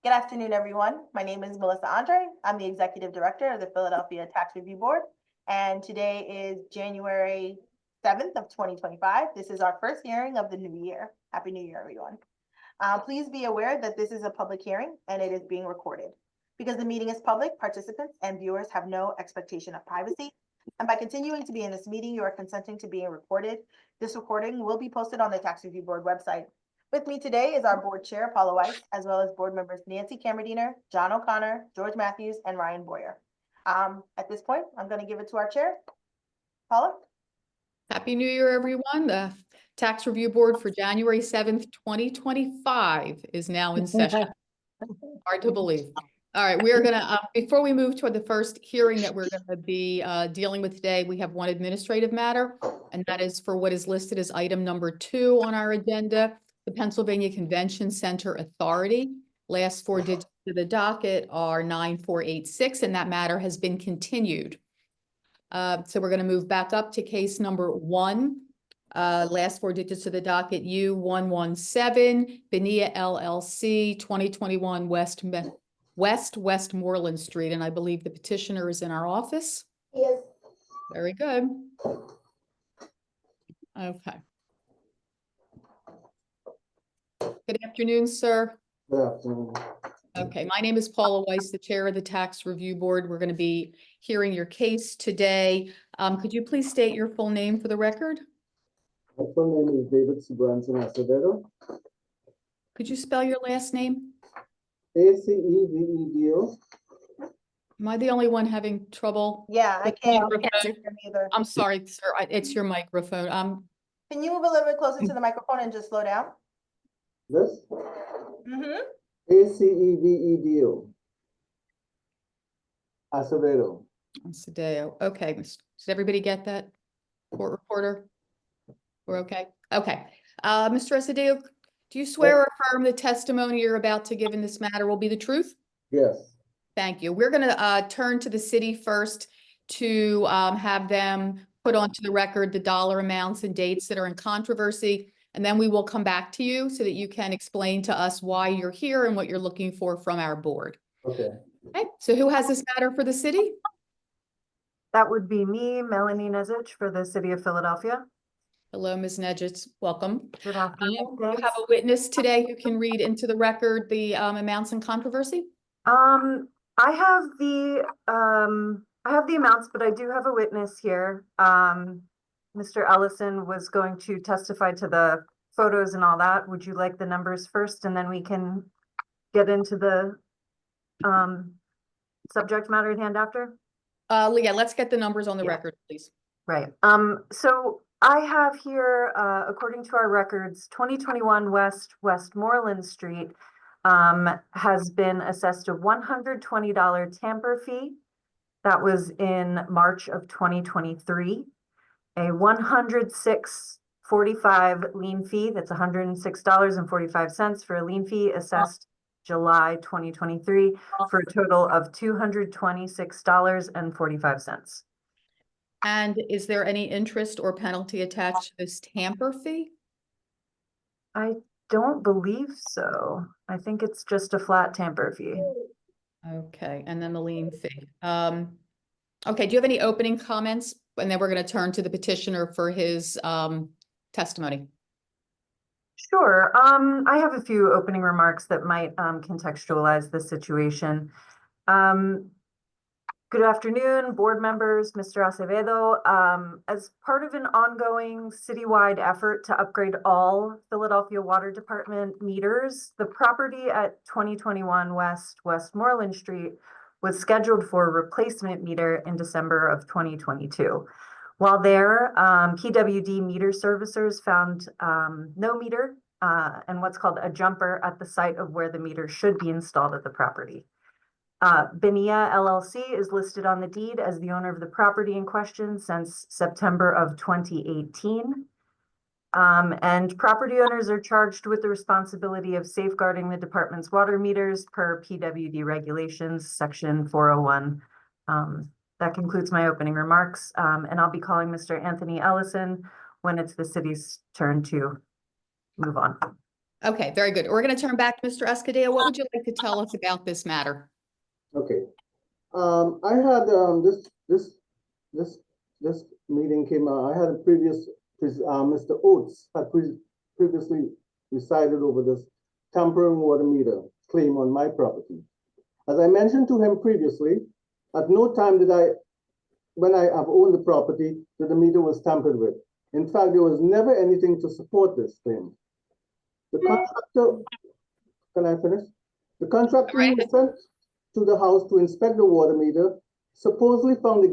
Good afternoon, everyone. My name is Melissa Andre. I'm the Executive Director of the Philadelphia Tax Review Board, and today is January 7th of 2025. This is our first hearing of the new year. Happy New Year, everyone. Please be aware that this is a public hearing and it is being recorded. Because the meeting is public, participants and viewers have no expectation of privacy. And by continuing to be in this meeting, you are consenting to being recorded. This recording will be posted on the Tax Review Board website. With me today is our board chair, Paula Weiss, as well as board members Nancy Cameradiner, John O'Connor, George Matthews, and Ryan Boyer. At this point, I'm going to give it to our chair. Paula? Happy New Year, everyone. The Tax Review Board for January 7th, 2025 is now in session. Hard to believe. All right, we are going to, before we move toward the first hearing that we're going to be dealing with today, we have one administrative matter, and that is for what is listed as item number 2 on our agenda, the Pennsylvania Convention Center Authority. Last 4 digits of the docket are 9486, and that matter has been continued. So we're going to move back up to case number 1. Last 4 digits of the docket, U117, Benia LLC, 2021 Westmoreland Street. And I believe the petitioner is in our office. Yes. Very good. Okay. Good afternoon, sir. Good afternoon. Okay, my name is Paula Weiss, the chair of the Tax Review Board. We're going to be hearing your case today. Could you please state your full name for the record? My full name is David Subranton Acevedo. Could you spell your last name? Acevedo. Am I the only one having trouble? Yeah, I with can't microphone? hear either. I'm sorry, sir. It's your microphone. Can you move a little bit closer to the microphone and just slow down? This? Mm-hmm. Acevedo. Acevedo. Sadeo. Okay. Does everybody get that? Court reporter? We're okay? Okay. Mr. Sadeo, do you swear or affirm the testimony you're about to give in this matter will be the truth? Yes. Thank you. We're going to turn to the city first to have them put onto the record the dollar amounts and dates that are in controversy. And then we will come back to you so that you can explain to us why you're here and what you're looking for from our board. Okay. Okay. So who has this matter for the city? That would be me, Melanie Nezich, for the city of Philadelphia. Hello, Ms. Nedgett. Welcome. Good afternoon. You have a witness today who can read into the record the amounts in controversy? I have the amounts, but I do have a witness here. Mr. Ellison was going to testify to the photos and all that. Would you like the numbers first, and then we can get into the subject matter at hand after? Yeah, let's get the numbers on the record, please. Right. So I have here, according to our records, 2021 Westmoreland Street has been assessed a $120 tamper fee. That was in March of 2023. A $106.45 lien fee. That's $106.45 for a lien fee assessed July 2023 for a total of $226.45. And is there any interest or penalty attached to this tamper fee? I don't believe so. I think it's just a flat tamper fee. Okay, and then the lien fee. Okay, do you have any opening comments? And then we're going to turn to the petitioner for his testimony. Sure. I have a few opening remarks that might contextualize the situation. Good afternoon, board members, Mr. Acevedo. As part of an ongoing citywide effort to upgrade all Philadelphia Water Department meters, the property at 2021 Westmoreland Street was scheduled for a replacement meter in December of 2022. While there, PWD meter servicers found no meter and what's called a jumper at the site of where the meter should be installed at the property. Benia LLC is listed on the deed as the owner of the property in question since September of 2018. And property owners are charged with the responsibility of safeguarding the department's water meters per PWD regulations, section 401. That concludes my opening remarks, and I'll be calling Mr. Anthony Ellison when it's the city's turn to move on. Okay, very good. We're going to turn back to Mr. Escudero. What would you like to tell us about this matter? Okay. I had, this meeting came out, I had a Mr. Oates had previously presided over this tampering water meter claim on my property. As I mentioned to him previously, at no time when I have owned the property, that the meter was tampered with. In fact, there was never anything to support this claim. The contractor, can I finish? The contractor who was sent to the house to inspect the water meter supposedly found a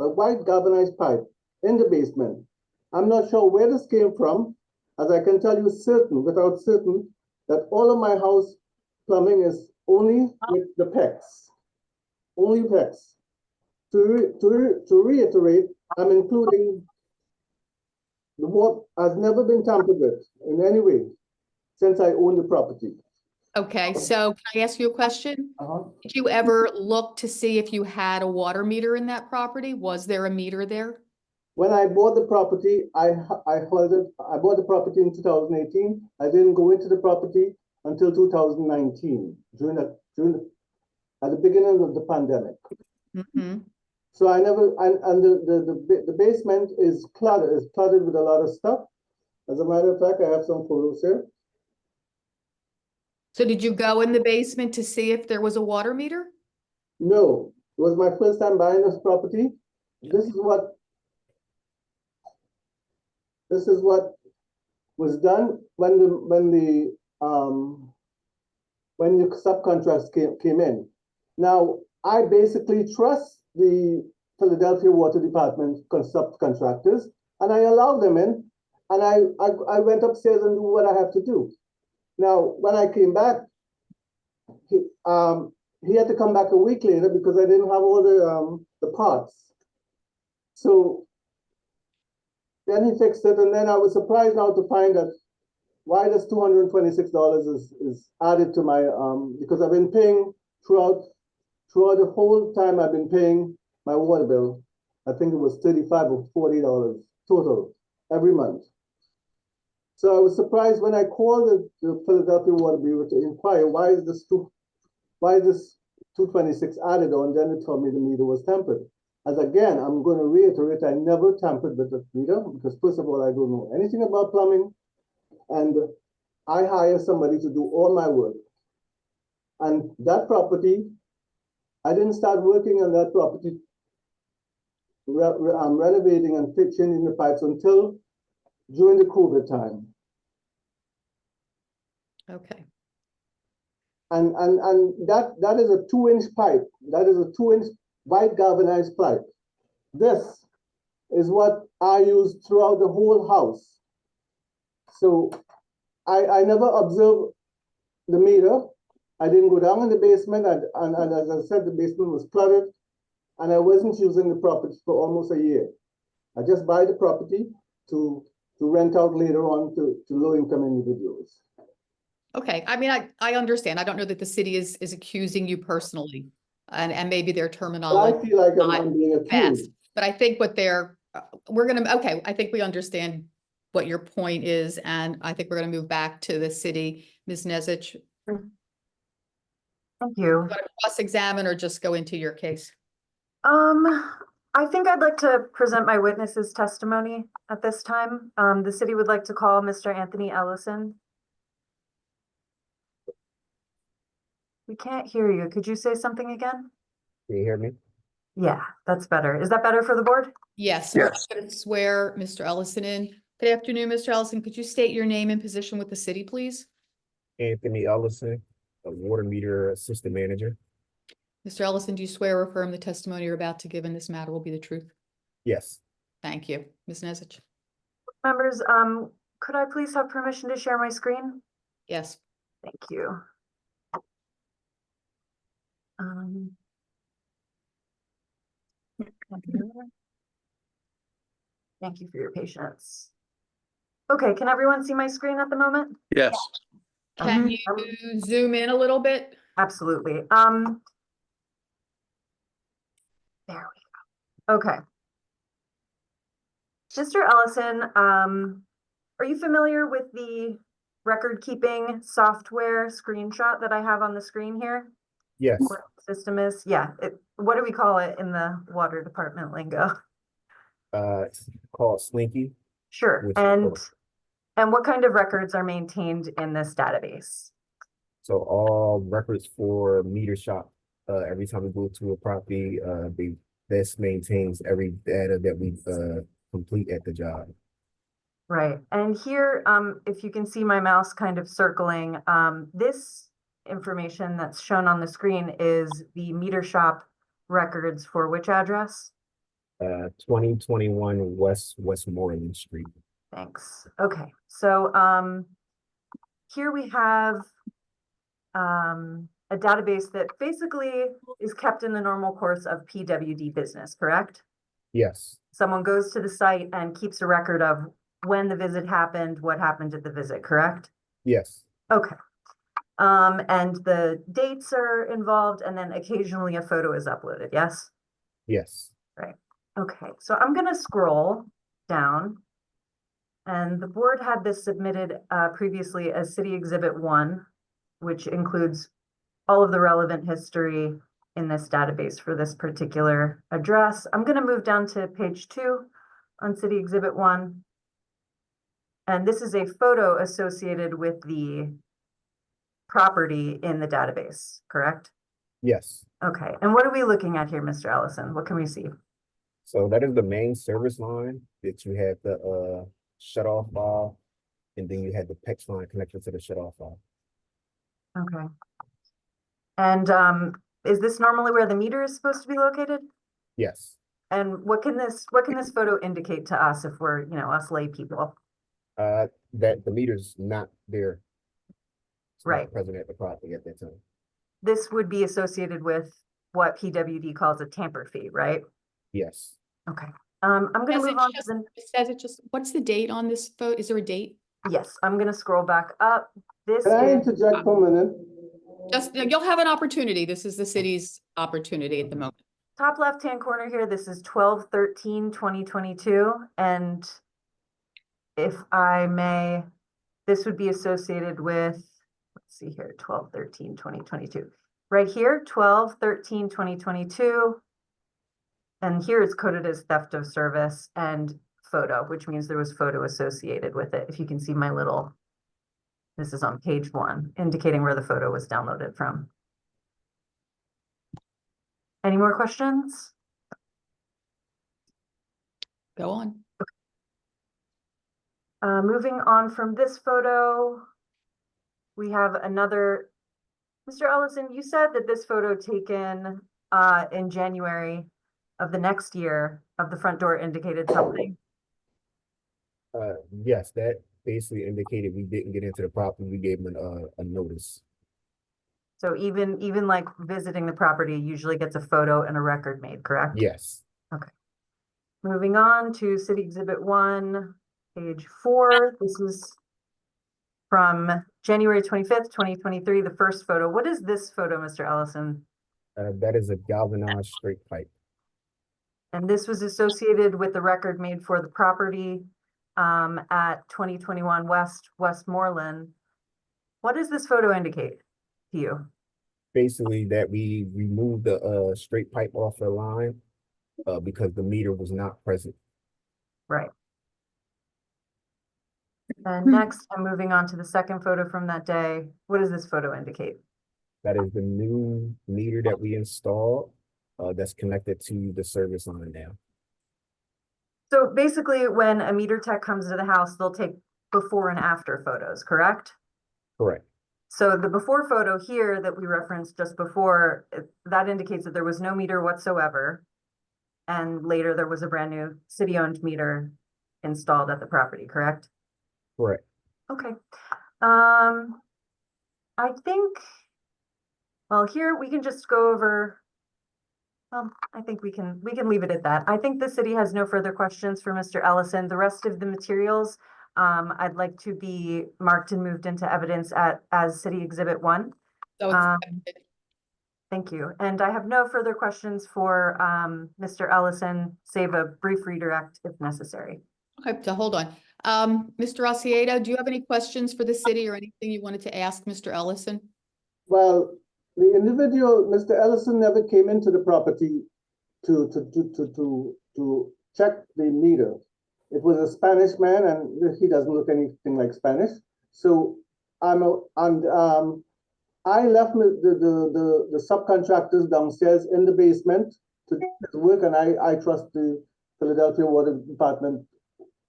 white galvanized pipe in the basement. I'm not sure where this came from, as I can tell you without certain, that all of my house plumbing is only with the PEX. Only PEX. To reiterate, I'm including the water has never been tampered with in any way since I own the property. Okay, so can I ask you a question? Did you ever look to see if you had a water meter in that property? Was there a meter there? When I bought the property, I bought the property in 2018. I didn't go into the property until 2019, at the beginning of the pandemic. Mm-hmm. So I never, and the basement is cluttered with a lot of stuff. As a matter of fact, I have some photos here. So did you go in the basement to see if there was a water meter? No, it was my first time buying this property. This is what was done when the subcontracts came in. Now, I basically trust the Philadelphia Water Department subcontractors, and I allowed them in, and I went upstairs and do what I have to do. Now, when I came back, he had to come back a week later because I didn't have all the parts. So then he fixed it, and then I was surprised now to find that why this $226 is added to my because I've been paying throughout the whole time I've been paying my water bill. I think it was $35 or $40 total every month. So I was surprised when I called the Philadelphia Water Bureau to inquire why is this 226 added on. Then they told me the meter was tampered. As again, I'm going to reiterate, I never tampered with the meter because first of all, I don't know anything about plumbing, and I hire somebody to do all my work. And that property, I didn't start working on that property, renovating and changing the pipes until during the COVID time. Okay. And that is a 2-inch pipe. That is a 2-inch white galvanized pipe. This is what I use throughout the whole house. So I never observed the meter. I didn't go down in the basement, and as I said, the basement was cluttered, and I wasn't using the property for almost a year. I just buy the property to rent out later on to low-income individuals. Okay, I mean, I understand. I don't know that the city is accusing you personally, and maybe their But terminology. I feel like not I'm being accused. best, but I think what okay, I think we understand what your point is, and I think we're gonna move back to the city. Ms. Nezich, Thank you. cross-examine or just go into your case? I think I'd like to present my witness's testimony at this time. The city would like to call Mr. Anthony Ellison. We can't hear you. Could you say something again? Can you hear me? Yeah, that's better. Is that better for the board? Yes, we're going to swear Mr. Ellison in. Good afternoon, Mr. Ellison. Could you state your name and position with the city, please? Anthony Ellison, a water meter assistant manager. Mr. Ellison, do you swear or affirm the testimony you're about to give in this matter will be the truth? Yes. Thank you. Ms. Nezich? Members, could I please have permission to share my screen? Yes. Thank you. Thank you for your patience. Okay, can everyone see my screen at the moment? Yes. Can you zoom in a little bit? Absolutely. There we go. Okay. Mr. Ellison Are you familiar with the record keeping software screenshot that I have on the screen here? Yes, What the system is? Yeah, what do we call it in the water department lingo? it's called Slinky. Sure, Which- and what kind of records are maintained in this database? So all records for meter shop, every time we go to a property, this maintains every data that we, complete at the job. Right, and here, if you can see my mouse kind of circling, this information that's shown on the screen is the meter shop records for which address? 2021 Westmoreland Street. Thanks. Okay, so here we have a database that basically is kept in the normal course of PWD business, correct? Yes, Someone goes to the site and keeps a record of when the visit happened, what happened at the visit, correct? yes, Okay. And the dates are involved, and then occasionally a photo is uploaded, yes? yes. Okay, so I'm gonna scroll down. And the board had this submitted previously as City Exhibit 1, which includes all of the relevant history in this database for this particular address. I'm gonna move down to page 2 on City Exhibit 1. And this is a photo associated with the property in the database, correct? Yes. Okay, and what are we looking at here, Mr. Ellison? What can we see? So that is the main service line that you have the shut off valve, and then you had the PEX line connected to the shut off valve. Okay. And is this normally where the meter is supposed to be located? Yes. And what can this photo indicate to us if we're, us lay people? That the meter's not there. It's not Right. present at the property at that time. This would be associated with what PWD calls a tamper fee, right? Yes. Okay. I'm gonna Says move it on to just- the, it says it just, what's the date on this photo? Is there a date? yes, I'm gonna scroll back up. This Can I is, interject for a minute? Just, you'll have an opportunity. This is the city's opportunity at the moment. top left-hand corner here, this is 12/13/2022, and if I may, this would be associated with, let's see here, 12/13/2022. Right here, 12/13/2022. And here it's coded as theft of service and photo, which means there was photo associated with it. If you can see my little, this is on page 1, indicating where the photo was downloaded from. Any more questions? Go on. Moving on from this photo, we have another. Mr. Ellison, you said that this photo taken in January of the next year of the front door indicated something. Yes, that basically indicated we didn't get into the property. We gave them a notice. So even like visiting the property usually gets a photo and a record made, correct? Yes. Moving on to City Exhibit 1, page 4. This is from January 25th, 2023, the first photo. What is this photo, Mr. Ellison? That is a galvanized straight pipe. And this was associated with the record made for the property at 2021 Westmoreland. What does this photo indicate to you? Basically that we removed the straight pipe off the line because the meter was not present. Right. And next, I'm moving on to the second photo from that day. What does this photo indicate? That is the new meter that we installed that's connected to the service line now. So basically, when a meter tech comes to the house, they'll take before and after photos, correct? Correct. So the before photo here that we referenced just before, that indicates that there was no meter whatsoever. And later there was a brand new city-owned meter installed at the property, correct? Correct. Okay. I think, well, here we can just go over. I think we can leave it at that. I think the city has no further questions for Mr. Ellison. The rest of the materials, I'd like to be marked and moved into evidence as City Exhibit 1. So it's, Thank you. And I have no further questions for Mr. Ellison, save a brief redirect if necessary. okay, so hold on. Mr. Osiedo, do you have any questions for the city or anything you wanted to ask Mr. Ellison? Well, the individual, Mr. Ellison, never came into the property to check the meter. It was a Spanish man, and he doesn't look anything like Spanish. So I left the subcontractors downstairs in the basement to do his work, and I trust the Philadelphia Water Department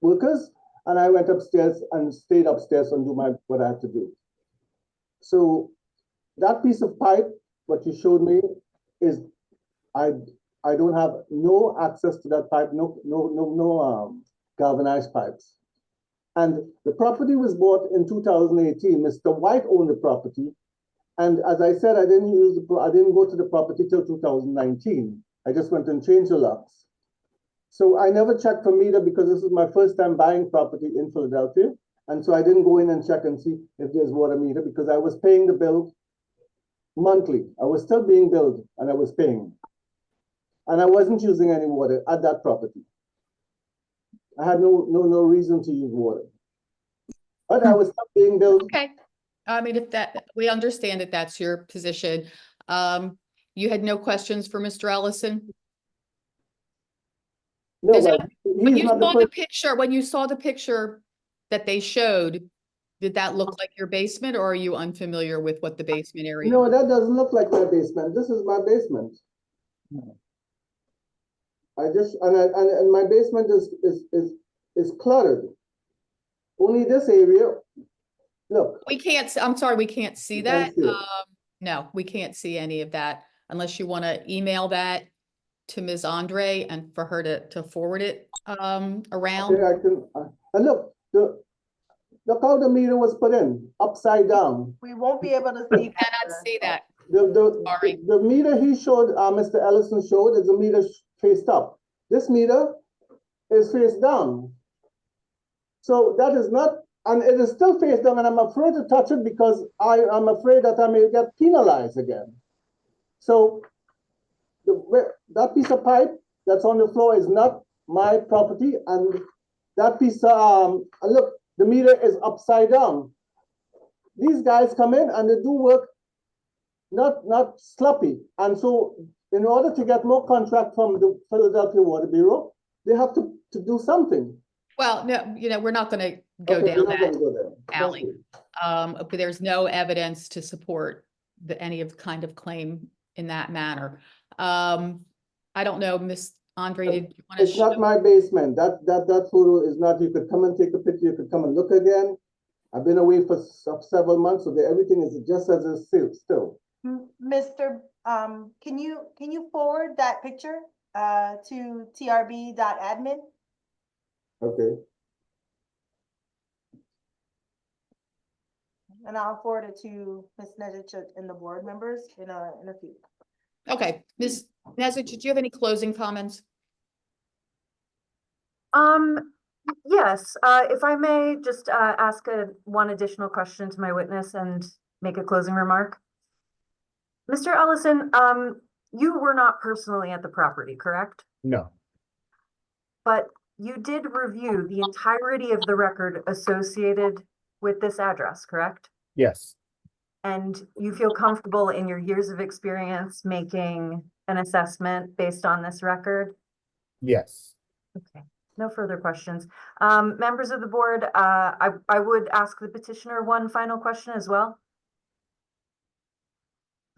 workers, and I went upstairs and stayed upstairs and do what I had to do. So that piece of pipe, what you showed me, is I don't have no access to that pipe, no galvanized pipes. And the property was bought in 2018. Mr. White owned the property, and as I said, I didn't go to the property till 2019. I just went and changed the locks. So I never checked for meter because this is my first time buying property in Philadelphia, and so I didn't go in and check and see if there's water meter because I was paying the bill monthly. I was still being billed, and I was paying, and I wasn't using any water at that property. I had no reason to use water, but I was still being billed. Okay. I mean, if that, we understand that that's your position. You had no questions for Mr. Ellison? No, Is but it- he's When you not the saw the first. picture, that they showed, did that look like your basement, or are you unfamiliar with what the basement area? No, that doesn't look like my basement. This is my basement. And my basement is cluttered. Only this area. Look, We can't, I'm sorry, we can't see You that. can't see it. No, we can't see any of that unless you want to email that to Ms. Andre and for her to forward it around. here I can. And look how the meter was put in, upside down. We won't be able to see. Cannot see that. Sorry. The meter he showed, Mr. Ellison showed, is a meter faced up. This meter is face down. So that is not, and it is still face down, and I'm afraid to touch it because I'm afraid that I may get penalized again. So that piece of pipe that's on the floor is not my property, and that piece, look, the meter is upside down. These guys come in and they do work not sloppy, and so in order to get more contract from the Philadelphia Water Bureau, they have to do something. Well, no, we're not going to go Okay, down we're not that gonna go there. alley. Thank you. But there's no evidence to support any of kind of claim in that manner. I don't know, Miss Andre, did you want to It's not show? my basement. That photo is not, you could come and take a picture, you could come and look again. I've been away for several months, so everything is just as it's still. Mr. Can you forward that picture to trb.admin? Okay. And I'll forward it to Ms. Nezic and the board members in a few. Okay, Ms. Nezic, did you have any closing comments? Yes, if I may just ask one additional question to my witness and make a closing remark. Mr. Ellison, you were not personally at the property, correct? No, But you did review the entirety of the record associated with this address, correct? yes, And you feel comfortable in your years of experience making an assessment based on this record? yes. Okay, no further questions. Members of the board, I would ask the petitioner one final question as well.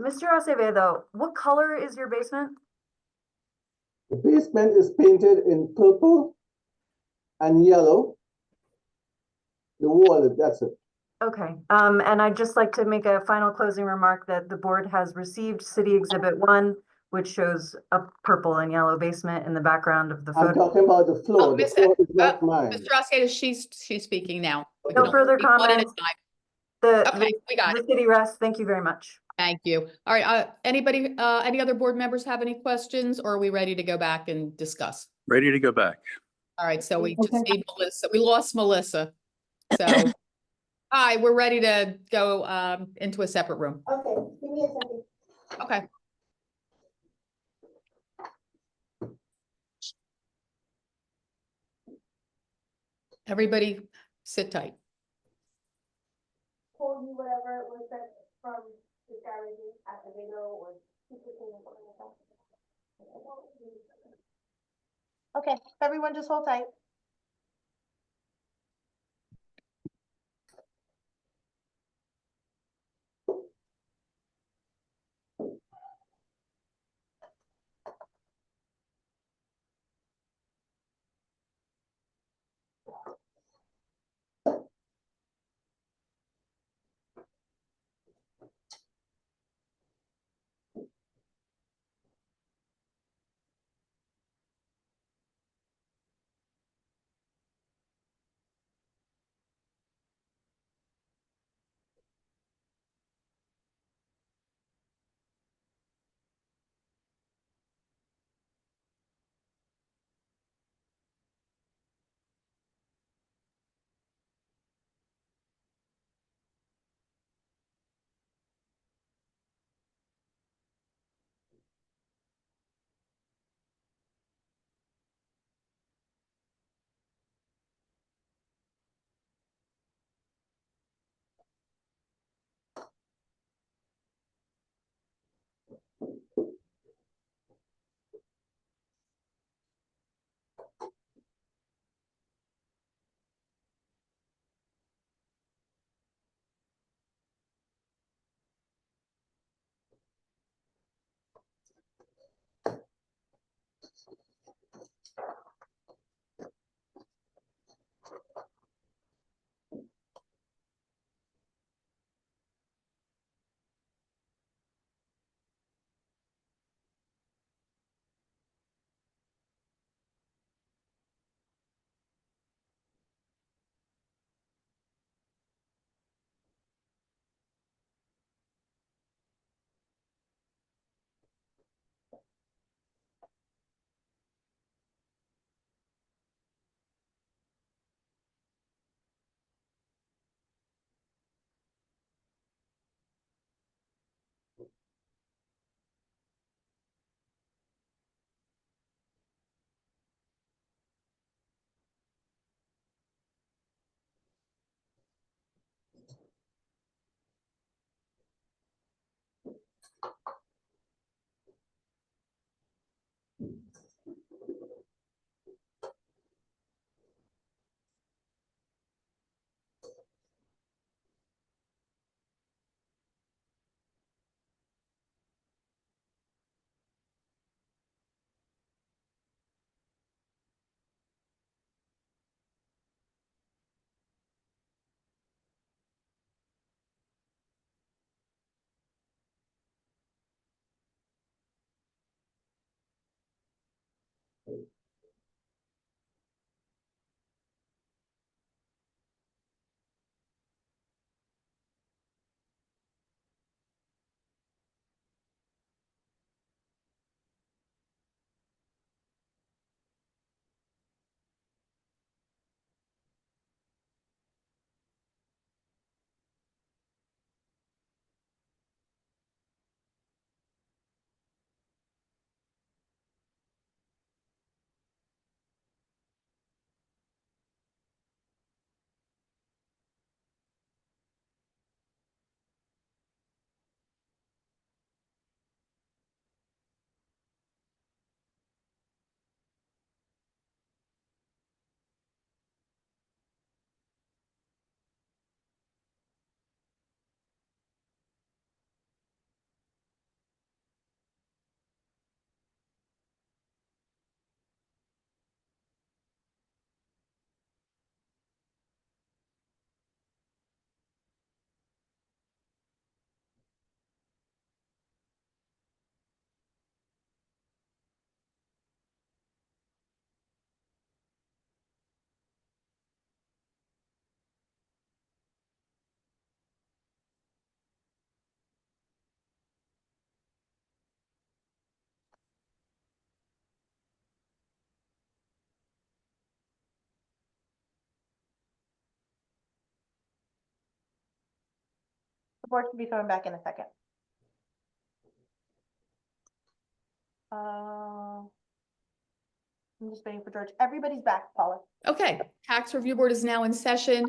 Mr. Acevedo, what color is your basement? The basement is painted in purple and yellow. The wall, that's it. Okay, and I'd just like to make a final closing remark that the board has received City Exhibit 1, which shows a purple and yellow basement in the background of the I'm photo. talking about the floor. The Miss- floor is not mine. Mr. Osceola, she's speaking now. We No can further only speak one at a comments. time. Okay, we got The it. city rests. Thank you very much. Thank you. All right, anybody, any other board members have any questions, or are we ready to go back and discuss? Ready to go back. All right, so we just need Melissa. We lost Melissa. So, hi, we're ready to go into a separate room. Okay, give me a second. Okay. Everybody sit tight. Told you whatever was sent from the strategy at the video or. Okay, everyone just hold tight. The board should be coming back in a second. I'm just waiting for George. Everybody's back, Paula. Okay, Tax Review Board is now in session.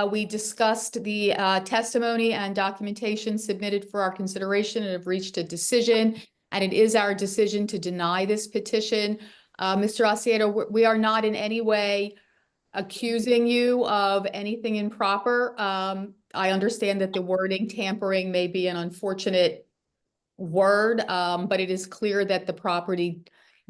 We discussed the testimony and documentation submitted for our consideration and have reached a decision. And it is our decision to deny this petition. Mr. Osiedo, we are not in any way accusing you of anything improper. I understand that the wording tampering may be an unfortunate word, but it is clear that the property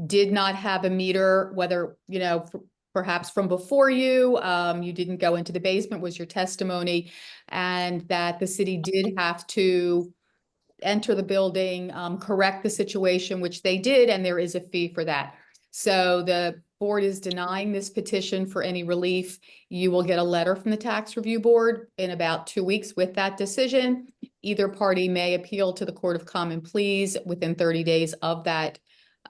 did not have a meter, whether, you know, perhaps from before you, you didn't go into the basement was your testimony, and that the city did have to enter the building, correct the situation, which they did, and there is a fee for that. So the board is denying this petition for any relief. You will get a letter from the Tax Review Board in about 2 weeks with that decision. Either party may appeal to the Court of Common Pleas within 30 days of that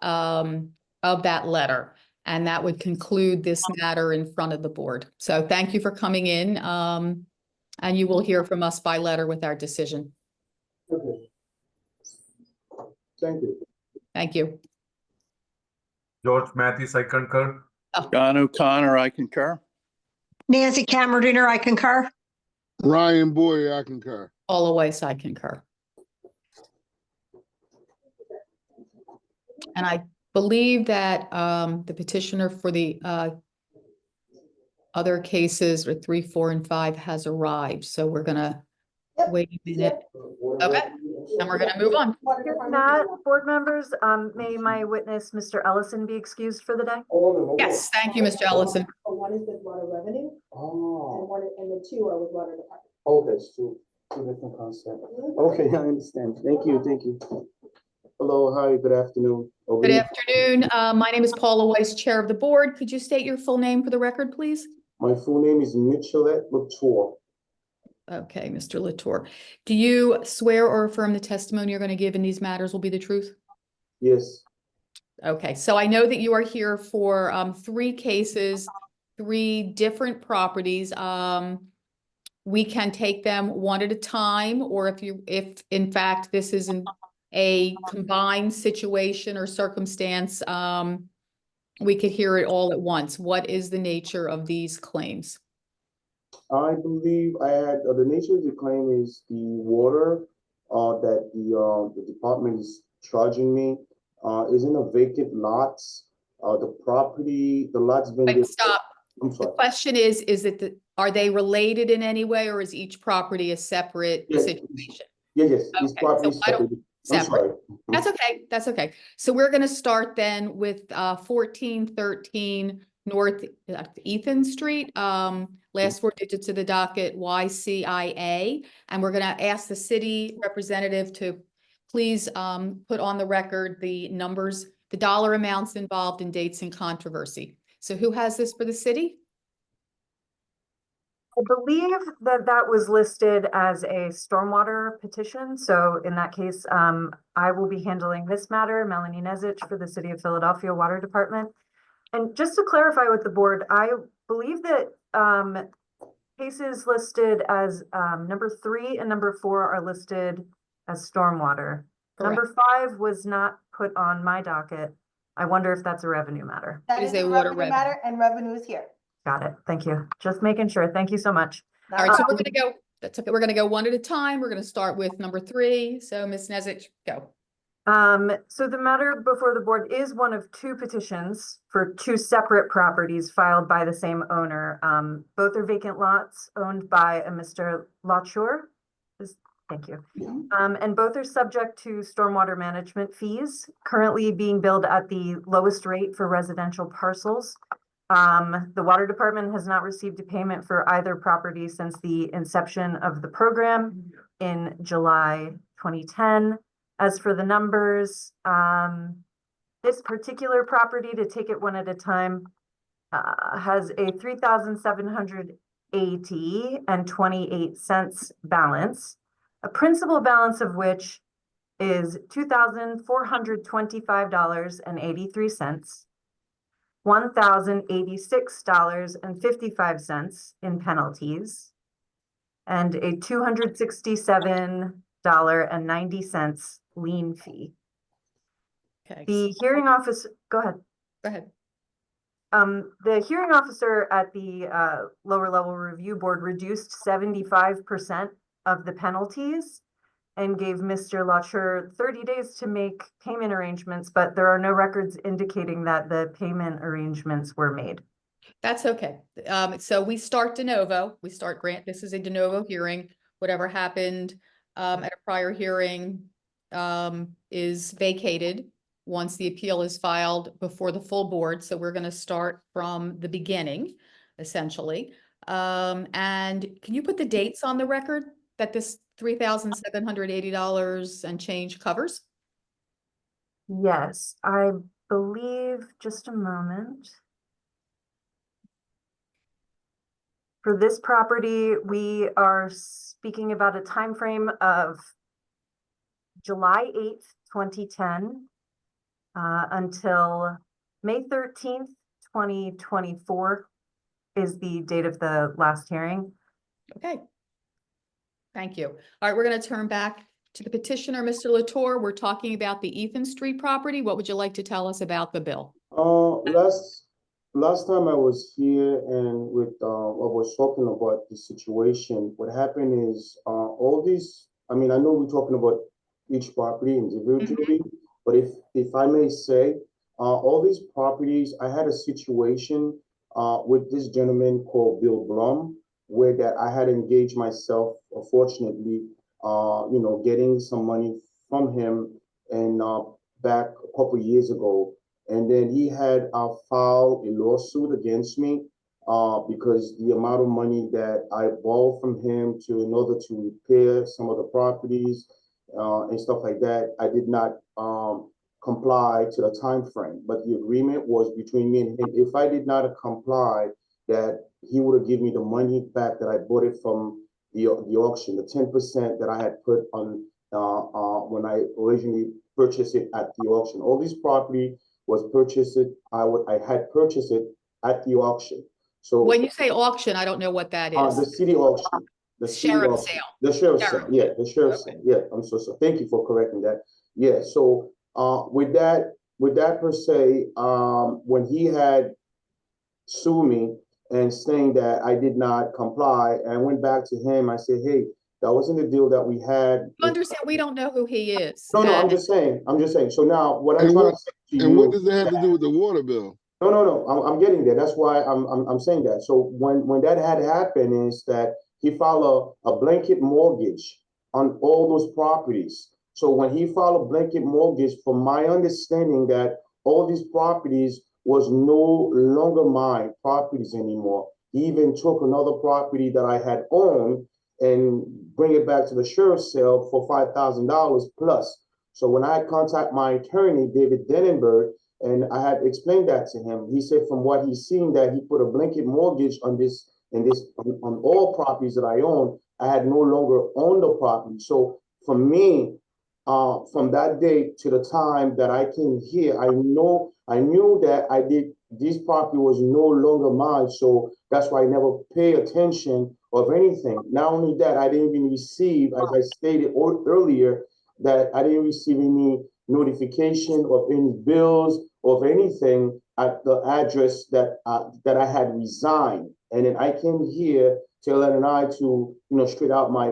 letter. And that would conclude this matter in front of the board. So thank you for coming in. And you will hear from us by letter with our decision. Okay. Thank you. Thank you. George Mathis, I concur. John O'Connor, I concur. Nancy Cameron, I concur. Ryan Boyer, I concur. All Weiss, I concur. And I believe that the petitioner for the other cases with 3, 4, and 5 has arrived. So we're gonna wait a minute. Okay, and we're gonna move on. Hearing that, board members, may my witness, Mr. Ellison, be excused for the day? Yes, thank you, Mr. Ellison. One is with water revenue Oh, and the 2 are with water department. okay, so two different concepts. Okay, I understand. Thank you, thank you. Hello, hi, good afternoon. or Good evening. afternoon. My name is Paula Weiss, Chair of the Board. Could you state your full name for the record, please? My full name is Michelet Latour. Okay, Mr. Latour. Do you swear or affirm the testimony you're going to give in these matters will be the truth? Yes, Okay, so I know that you are here for 3 cases, 3 different properties. We can take them one at a time, or if in fact this isn't a combined situation or circumstance, we could hear it all at once. What is the nature of these claims? I believe I had, the nature of the claim is the water that the department is charging me is in a vacant lots. The property, the lot's been. Wait, stop. I'm The sorry. question is are they related in any way, or is each property a separate Yes. situation? Yes, Okay, this property is so why don't- separate. I'm Separate. sorry. That's okay. That's okay. So we're going to start then with 1413 North Ethan Street. Last 4 digits of the docket, YCIA. And we're going to ask the city representative to please put on the record the numbers, the dollar amounts involved, and dates in controversy. So who has this for the city? I believe that that was listed as a stormwater petition. So in that case, I will be handling this matter, Melanie Nezich for the City of Philadelphia Water Department. And just to clarify with the board, I believe that cases listed as number 3 and number 4 are listed as stormwater. Correct. Number 5 was not put on my docket. I wonder if that's a revenue matter. That It is is a a water revenue matter, and revenue is here. Got it. Thank you. Just making sure. Thank you so much. All right, so we're going to go, that's okay. We're going to go one at a time. We're going to start with number 3. So Ms. Nezich, go. So the matter before the board is one of 2 petitions for 2 separate properties filed by the same owner. Both are vacant lots owned by a Mr. Latour. Thank you. And both are subject to stormwater management fees, currently being billed at the lowest rate for residential parcels. The water department has not received a payment for either property since the inception of the program in July 2010. As for the numbers, this particular property, to take it one at a time, has a 3,780 and 28 cents balance, a principal balance of which is $2,425.83, $1,086.55 in penalties, and a $267.90 lien fee. Okay, The hearing office, go ahead. go ahead. The hearing officer at the lower level review board reduced 75% of the penalties and gave Mr. Laucher 30 days to make payment arrangements, but there are no records indicating that the payment arrangements were made. That's okay. So we start de novo. We start this is a de novo hearing. Whatever happened at a prior hearing is vacated once the appeal is filed before the full board. So we're going to start from the beginning, essentially. And can you put the dates on the record that this $3,780 and change covers? Yes, I believe, just a moment. For this property, we are speaking about a time frame of July 8th, 2010 until May 13th, 2024 is the date of the last hearing. Okay. Thank you. All right, we're going to turn back to the petitioner, Mr. Latour. We're talking about the Ethan Street property. What would you like to tell us about the bill? Last time I was here and I was talking about the situation. What happened is all these. I mean, I know we're talking about each property individually, but if I may say, all these properties, I had a situation with this gentleman called Bill Blum, where that I had engaged myself, unfortunately, getting some money from him and back a couple of years ago. And then he had filed a lawsuit against me because the amount of money that I borrowed from him in order to repair some of the properties and stuff like that, I did not comply to the time frame. But the agreement was between me and him. If I did not comply, that he would have given me the money back that I bought it from the auction, the 10% that I had put on when I originally purchased it at the auction. All this property was purchased. I had purchased it at the auction. So when you say auction, I don't know what that is. The city auction. The sheriff sale. The sheriff's sale. Yeah, the sheriff's sale. Yeah, I'm so thank you for correcting that. Yeah, so with that per se, when he had sued me and saying that I did not comply, and I went back to him, I said, hey, that wasn't the deal that we had. You understand, we don't know who he is. No, I'm just saying. So now what I'm trying to say to you. And what does that have to do with the water bill? No. I'm getting there. That's why I'm saying that. So when that had happened is that he filed a blanket mortgage on all those properties. So when he filed a blanket mortgage, from my understanding that all these properties was no longer my properties anymore. He even took another property that I had owned and bring it back to the sheriff's sale for $5,000 plus. So when I contact my attorney, David Denenberg, and I had explained that to him, he said from what he's seen that he put a blanket mortgage on on all properties that I own. I had no longer owned the property. So for me, from that day to the time that I came here, I knew that this property was no longer mine. So that's why I never pay attention of anything. Not only that, I didn't even receive, as I stated earlier, that I didn't receive any notification of any bills or anything at the address that I had resigned. And then I came here to Illinois to straight out my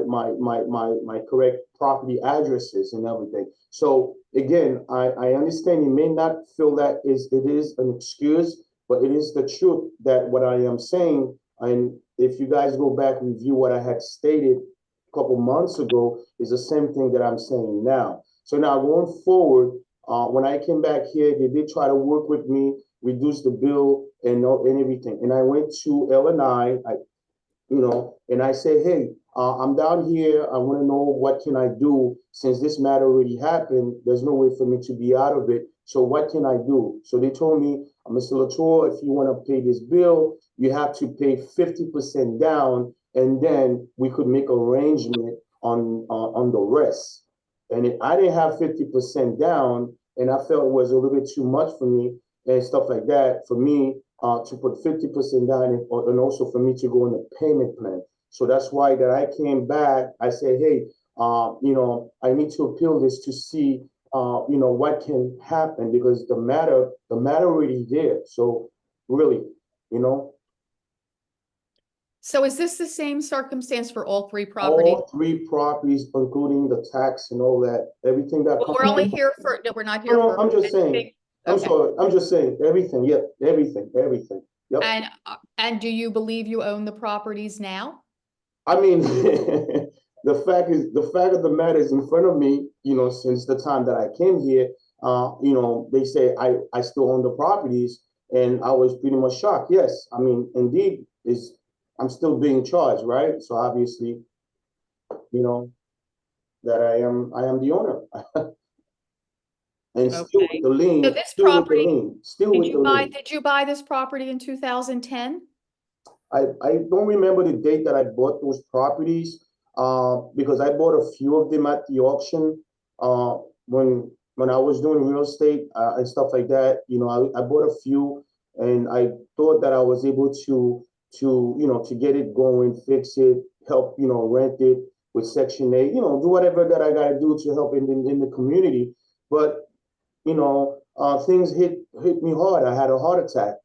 correct property addresses and everything. So again, I understand you may not feel that it is an excuse, but it is the truth that what I am saying. And if you guys go back and review what I had stated a couple months ago, is the same thing that I'm saying now. So now going forward, when I came back here, they did try to work with me, reduce the bill and everything. And I went to Illinois, and I said, hey, I'm down here. I want to know what can I do since this matter already happened. There's no way for me to be out of it. So what can I do? So they told me, Mr. Latour, if you want to pay this bill, you have to pay 50% down, and then we could make arrangement on the rest. And if I didn't have 50% down, and I felt it was a little bit too much for me and stuff like that, for me to put 50% down and also for me to go in the payment plan. So that's why that I came back. I said, hey, I need to appeal this to see, what can happen, because the matter already there. So really, you know? So is this the same circumstance for all three properties? All three properties, including the tax and all that, everything that. Well, we're only here for, no, we're not here No, for. I'm just saying, anything. I'm Okay. sorry, I'm just saying, everything, yeah, everything. Yep. And do you believe you own the properties now? I mean, the fact of the matter is in front of me, you know, since the time that I came here, you know, they say I still own the properties, and I was pretty much shocked. Yes, I mean, indeed, I'm still being charged, right? So obviously, you know, that I am the owner. And still with the lien, So this still with the property, lien, still with the lien. Did you buy this property in 2010? I don't remember the date that I bought those properties, because I bought a few of them at the auction, when I was doing real estate, and stuff like that. You know, I bought a few, and I thought that I was able to, you know, to get it going, fix it, help, you know, rent it with Section 8, you know, do whatever that I gotta do to help in the community. But, you know, things hit me hard. I had a heart attack.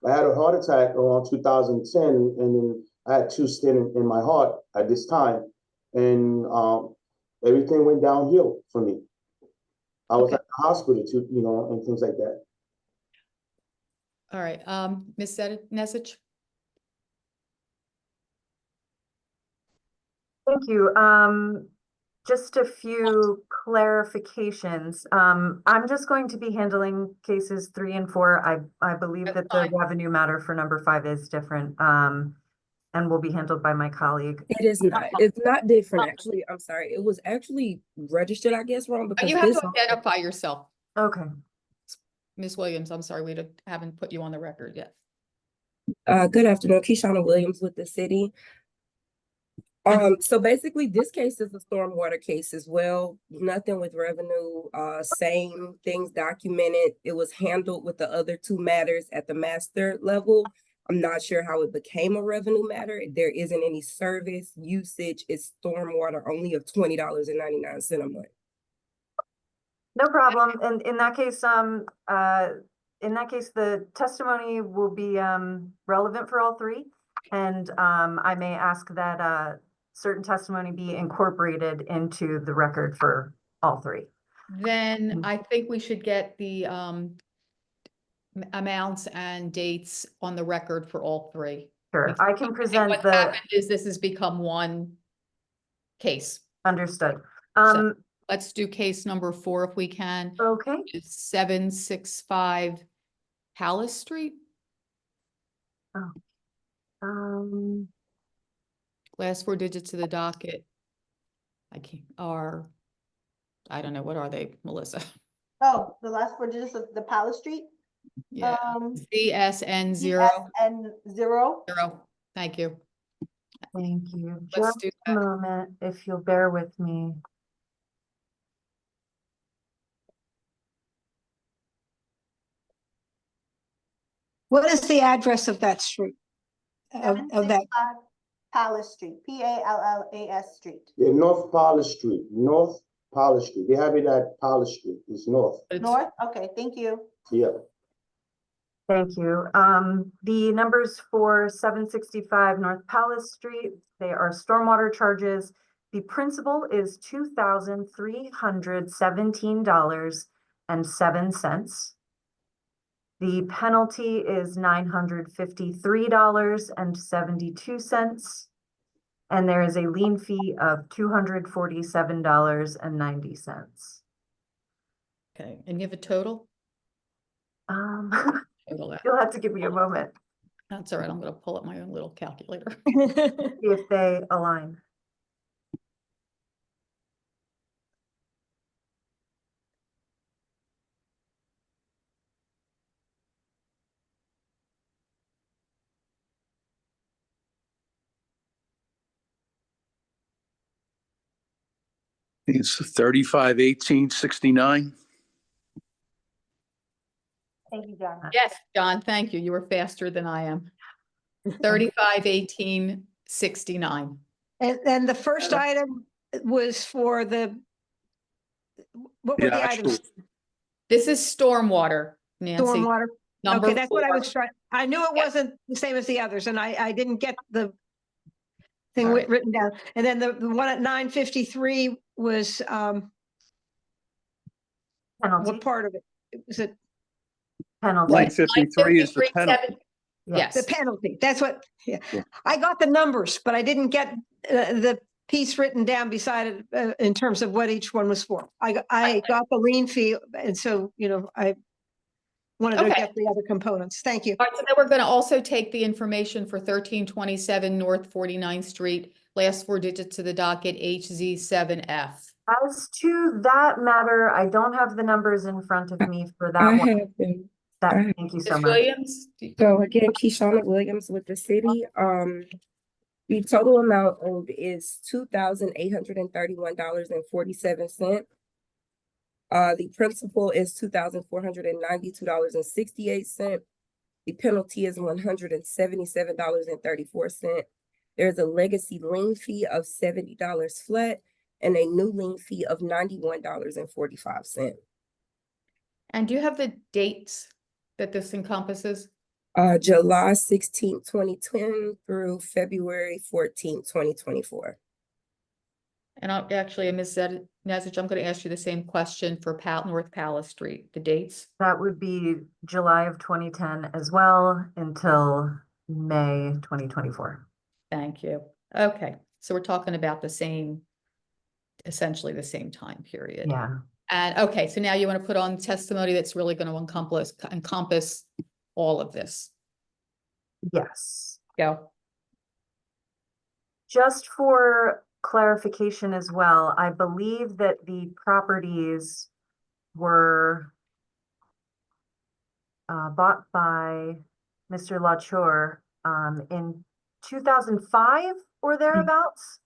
Around 2010, and then I had two stents in my heart at this time, and everything went downhill for me. I was Okay. at the hospital too, you know, and things like that. All right, Ms. Nesich? Thank you. Just a few clarifications. I'm just going to be handling cases 3 and 4. I believe That's that the fine. revenue matter for number 5 is different, and will be handled by my colleague. It is not. It's not different, actually. I'm sorry. It was actually registered, I guess, wrong because You have this. to identify yourself. Okay. Ms. Williams, I'm sorry, we haven't put you on the record yet. Good afternoon, Keishana Williams with the city. So basically this case is a stormwater case as well. Nothing with revenue, same things documented. It was handled with the other 2 matters at the master level. I'm not sure how it became a revenue matter. There isn't any service usage. It's stormwater only of $20.99 a month. No problem. And in that case, the testimony will be relevant for all 3. And I may ask that certain testimony be incorporated into the record for all 3. Then I think we should get the amounts and dates on the record for all 3. Sure, I can present What's the, happened is this has become one case. understood. Let's do case number 4 if we can. Okay, It's 765 Palace Street. Last 4 digits of the docket. I don't know, what are they, Melissa? Oh, the last 4 digits of the Palace Street? Yeah, CSN0. CSN0. Thank you. thank you. Let's Just do a that. moment, if you'll bear with me. What is the address of that street? Of that, 765 Palace Street, Pallas Street. Yeah, North Polish Street, North Polish Street. They have it at Polish Street. It's north. North, okay, thank you. Yeah. Thank you. The numbers for 765 North Palace Street, they are stormwater charges. The principal is $2,317.07. The penalty is $953.72. And there is a lien fee of $247.90. Okay, and you have a total? Total that. You'll have to give me a moment, That's all right, I'm gonna pull up my own little calculator. see if they align. It's 351869. Thank you, John. Yes, John, thank you. You were faster than I am. 351869. and the first item was for what were Yeah, the items? actually, This is stormwater, Nancy. Stormwater. Number Okay, that's what I 4. was trying, I knew it Yeah. wasn't the same as the others, and I didn't get the thing All right. written down. And then the one at 953 was, Penalty, what part of it? Was it penalty. 953 is the 953, penalty. Yes. the penalty? That's what, yeah. Yeah. I got the numbers, but I didn't get the piece written down beside it in terms of what each one was for. I got the lien fee, and so, I wanted to Okay. get the other components. Thank you. All right, so then we're going to also take the information for 1327 North 49th Street, last four digits of the docket, HZ7F. As to that matter, I don't have the numbers in front of me for that I one. have them. I have- Thank you so Ms. much. Williams? So again, Keishana Williams with the city. The total amount owed is $2,831.47. The principal is $2,492.68. The penalty is $177.34. There's a legacy lien fee of $70 flat and a new lien fee of $91.45. And do you have the dates that this encompasses? July 16th, 2010 through February 14th, 2024. And actually, Ms. Nezich, I'm going to ask you the same question for North Palace Street, the dates. That would be July of 2010 as well until May 2024. Thank you. Okay, so we're talking about essentially the same time period. Yeah. And okay, so now you want to put on testimony that's really going to encompass all of this. Yes. Go. Just for clarification as well, I believe that the properties were bought by Mr. Latour in 2005 or thereabouts.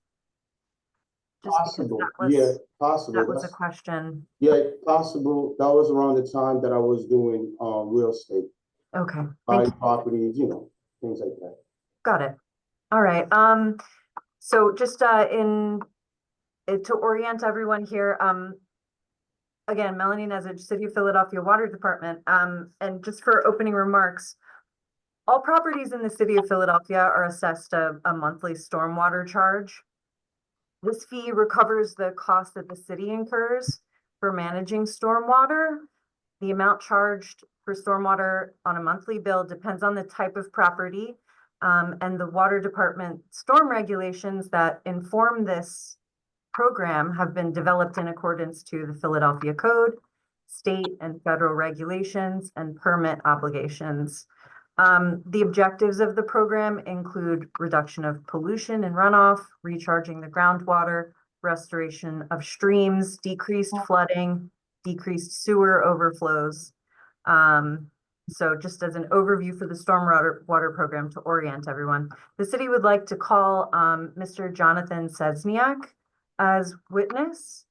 Just because Possible, that was, yeah, possible. that was a That's- question. Yeah, possible. That was around the time that I was doing real estate, Okay, thank buying you. properties, things like that. Got it. All right. So just to orient everyone here, again, Melanie Nezich, City of Philadelphia Water Department, and just for opening remarks, all properties in the city of Philadelphia are assessed a monthly stormwater charge. This fee recovers the cost that the city incurs for managing stormwater. The amount charged for stormwater on a monthly bill depends on the type of property, and the water department storm regulations that inform this program have been developed in accordance to the Philadelphia Code, state and federal regulations, and permit obligations. The objectives of the program include reduction of pollution and runoff, recharging the groundwater, restoration of streams, decreased flooding, decreased sewer overflows. So just as an overview for the stormwater program to orient everyone, the city would like to call Mr. Jonathan Sesniak as witness.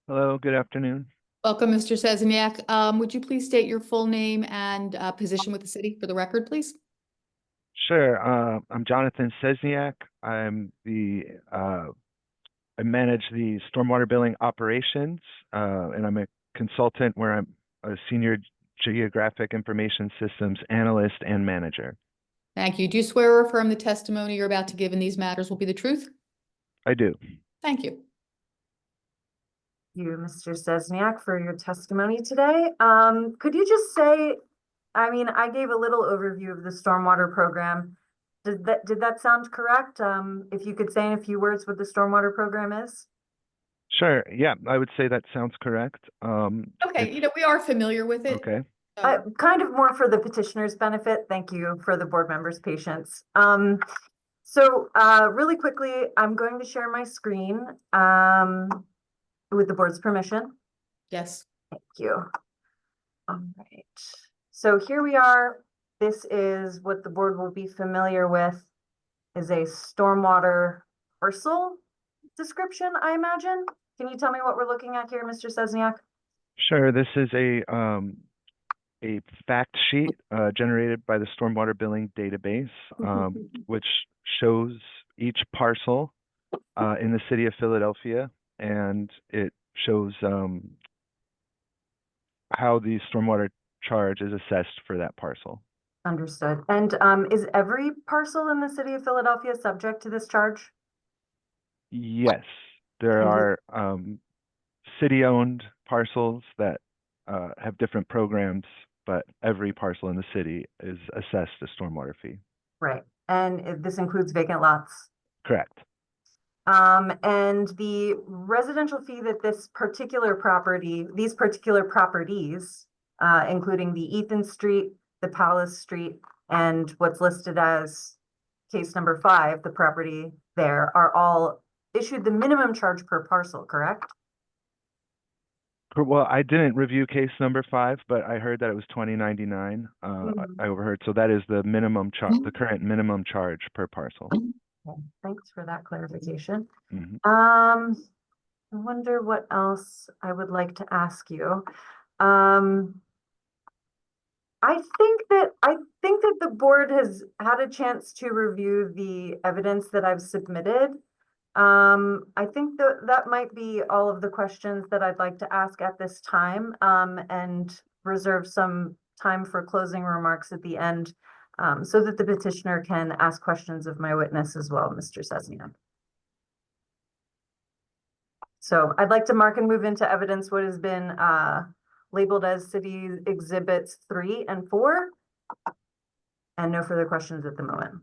Hello, good afternoon. Welcome, Mr. Sesniak. Would you please state your full name and position with the city for the record, please? Sure. I'm Jonathan Sesniak. I manage the stormwater billing operations, and I'm a consultant where I'm a senior geographic information systems analyst and manager. Thank you. Do you swear or affirm the testimony you're about to give in these matters will be the truth? I do. Thank you. You, Mr. Sesniak, for your testimony today. Could you just say, I gave a little overview of the stormwater program. Did that sound correct? If you could say in a few words what the stormwater program is? Sure. Yeah, I would say that sounds correct. Okay, we are familiar with it. Okay. Kind of more for the petitioner's benefit. Thank you for the board members' patience. So really quickly, I'm going to share my screen with the board's permission. Yes. Thank you. All right. So here we are. This is what the board will be familiar with is a stormwater parcel description, I imagine. Can you tell me what we're looking at here, Mr. Sesniak? Sure. This is a fact sheet generated by the stormwater billing database, which shows each parcel in the city of Philadelphia, and it shows how the stormwater charge is assessed for that parcel. Understood. And is every parcel in the city of Philadelphia subject to this charge? Yes, there And are city-owned parcels that have different programs, but every parcel in the city is assessed a stormwater fee. Right. And this includes vacant lots. Correct. And the residential fee that these particular properties, including the Ethan Street, the Palace Street, and what's listed as case number 5, the property there, are all issued the minimum charge per parcel, correct? Well, I didn't review case number 5, but I heard that it was $20.99. I overheard, so that is the minimum charge, the current minimum charge per parcel. Okay, thanks for that clarification. Mhm. I wonder what else I would like to ask you. I think that the board has had a chance to review the evidence that I've submitted. I think that might be all of the questions that I'd like to ask at this time, and reserve some time for closing remarks at the end, so that the petitioner can ask questions of my witness as well, Mr. Sesniak. So I'd like to mark and move into evidence what has been labeled as city exhibits 3 and 4, and no further questions at the moment.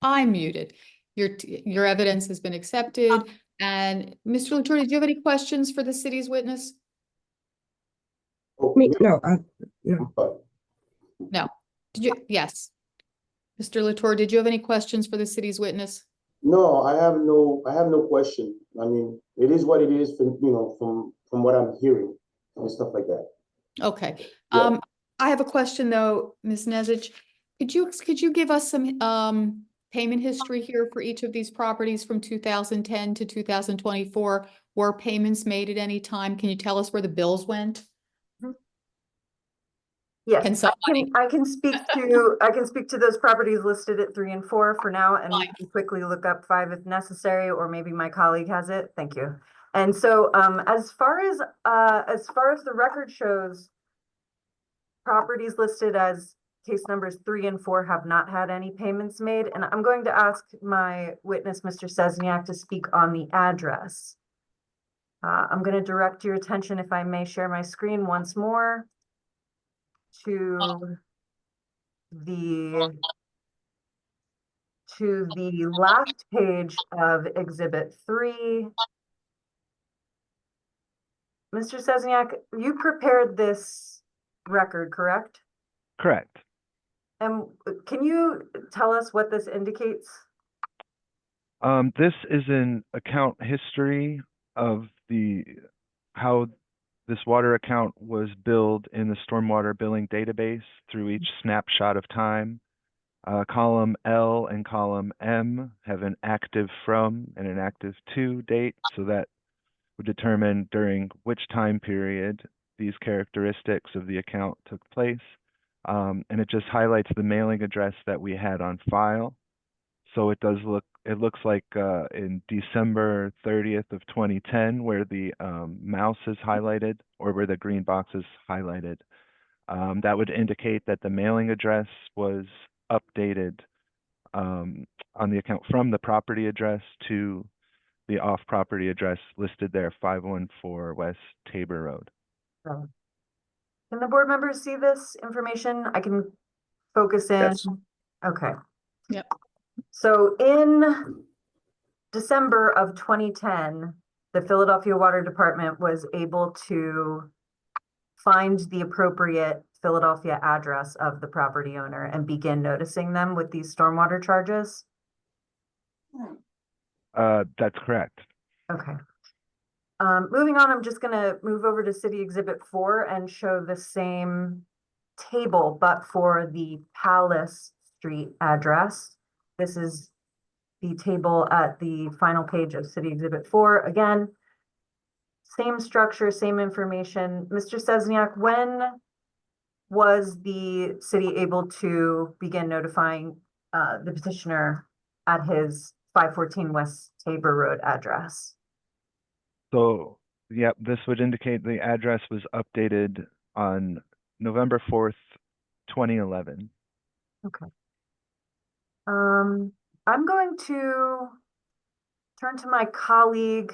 I'm muted. Your evidence has been accepted. And Mr. Latorre, do you have any questions for the city's witness? Oh, No, but No. Did you? Yes. Mr. Latorre, did you have any questions for the city's witness? no, I have no question. I mean, it is what it is from what I'm hearing and stuff like that. Okay. Yeah. I have a question though, Ms. Nezich. Could you give us some payment history here for each of these properties from 2010 to 2024? Were payments made at any time? Can you tell us where the bills went? Yes, Can somebody? I can speak to those properties listed at 3 and 4 for now, and we can quickly look up 5 if necessary, or maybe my colleague has it. Thank you. And so, as far as the record shows, properties listed as case numbers 3 and 4 have not had any payments made, and I'm going to ask my witness, Mr. Sesniak, to speak on the address. I'm going to direct your attention, if I may share my screen once more, to the last page of Exhibit 3. Mr. Sesniak, you prepared this record, correct? Correct. And can you tell us what this indicates? This is an account history of how this water account was billed in the stormwater billing database through each snapshot of time. Column L and column M have an active from and an active to date, so that would determine during which time period these characteristics of the account took place. And it just highlights the mailing address that we had on file. So it looks like in December 30th of 2010, where the mouse is highlighted or where the green box is highlighted. That would indicate that the mailing address was updated on the account from the property address to the off-property address listed there, 514 West Tabor Road. Can the board members see this information? I can focus in. Yes. Okay. Yep. So in December of 2010, the Philadelphia Water Department was able to find the appropriate Philadelphia address of the property owner and begin noticing them with these stormwater charges? That's correct. Okay. Moving on, I'm just gonna move over to City Exhibit 4 and show the same table, but for the Palace Street address. This is the table at the final page of City Exhibit 4. Again, same structure, same information. Mr. Sesniak, when was the city able to begin notifying the petitioner at his 514 West Tabor Road address? So, yep, this would indicate the address was updated on November 4th, 2011. Okay. I'm going to turn to my colleague,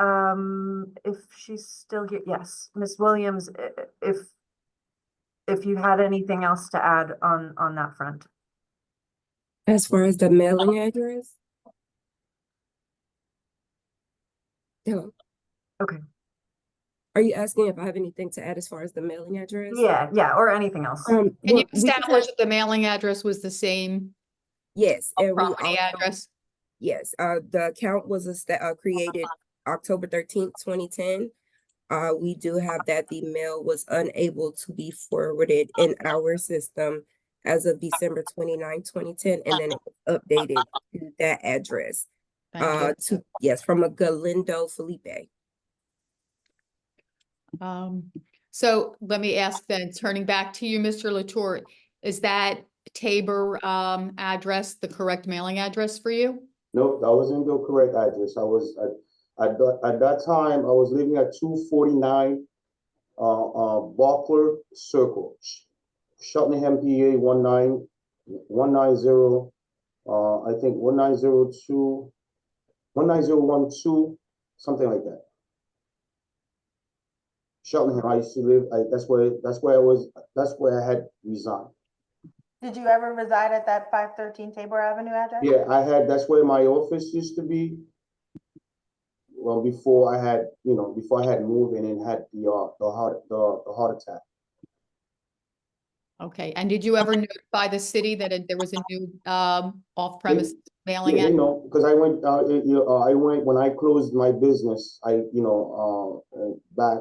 if she's still here. Yes, Ms. Williams, if you had anything else to add on that front. As far as the mailing address? Hello. Okay. Are you asking if I have anything to add as far as the mailing address? Yeah, or anything else. Can you we can establish that the mailing address was the same Yes, and we property also, address? yes, the account was created October 13th, 2010. We do have that the mail was unable to be forwarded in our system as of December 29, 2010, and then it was updated to that address. Thank you. Yes, from a Galindo Felipe. So let me ask then, turning back to you, Mr. Latour, is that Tabor address the correct mailing address for you? Nope, that wasn't the correct address. I was at that time I was living at 249 Barkler Circle, Cheltenham, PA 190 I think 1902 19012, something like that. Cheltenham, I used to live. That's where I was. That's where I had resigned. Did you ever reside at that 513 Tabor Avenue address? Yeah, I had. That's where my office used to be. Well, before I had, before I had moved in and had the heart attack. Okay, and did you ever notify the city that there was a new off-premise mailing Yeah, address? because I went. I went when I closed my business. Back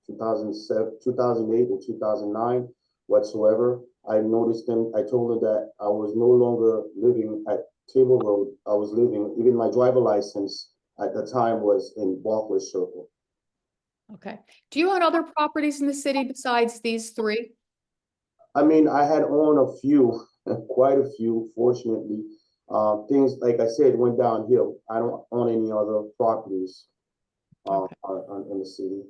2007, 2008, or 2009, whatsoever. I noticed them. I told her that I was no longer living at Table Road. I was living. Even my driver license at the time was in Barkler Circle. Okay. Do you own other properties in the city besides these three? I mean, I had owned a few, quite a few, fortunately. Things, like I said, went downhill. I don't own any other properties in the city.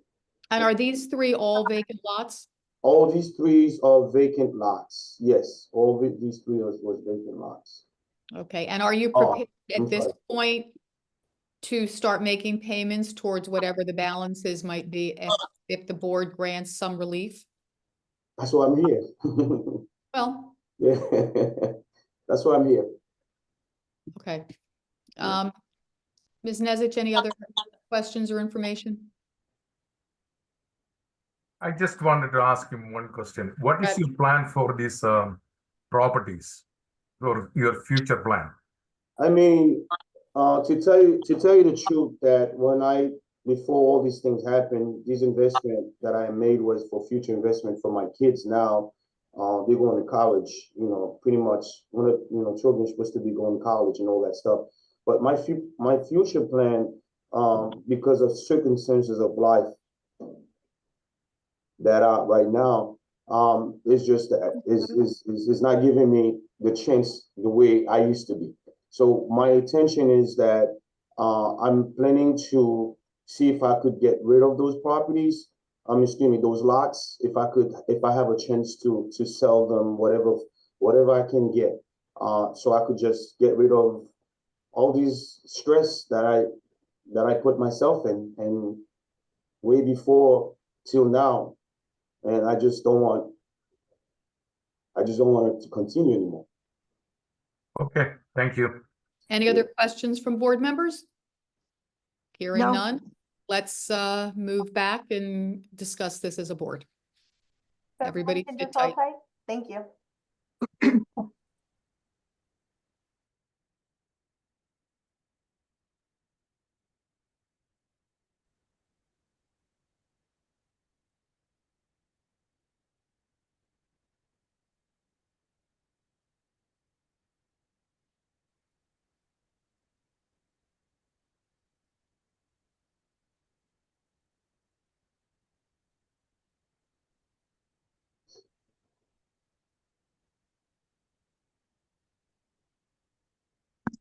And are these three all vacant lots? All these three are vacant lots. Yes, these three was vacant lots. Okay, and are you prepared at this point to start making payments towards whatever the balances might be if the board grants some relief? That's why I'm here. Well, yeah, that's why I'm here. okay. Ms. Nezich, any other questions or information? I just wanted to ask him one question. What is your plan for these properties, or your future plan? I mean, to tell you the truth, that before all these things happened, this investment that I made was for future investment for my kids. Now, they're going to college. Pretty much one of children supposed to be going to college and all that stuff. But my future plan, because of circumstances of life that are right now, is just is not giving me the chance the way I used to be. So my intention is that I'm planning to see if I could get rid of those properties. Those lots. If I have a chance to sell them, whatever I can get, so I could just get rid of all these stress that I put myself in, and way before till now, and I just don't want it to continue anymore. Okay, thank you. Any other questions from board members? Hearing No. none, let's move back and discuss this as a board. So Everybody can sit just hold tight. tight. Thank you.